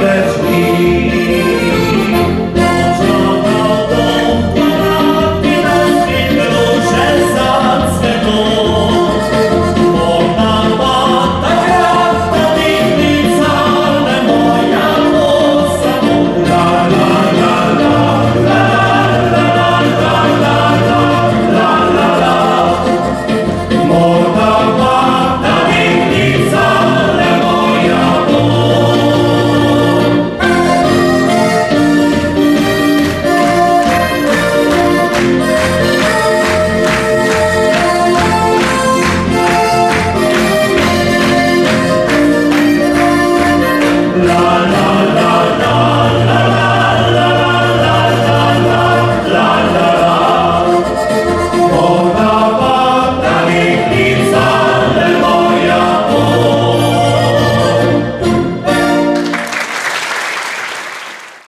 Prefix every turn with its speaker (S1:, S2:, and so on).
S1: otwarte drzwi. Włączono dom, ponadnie na świetle zackę noc. Morda ma tak jak to winnica, ale moja moca la la la la la la la la la la la. Morda ma ta winnica, ale moja la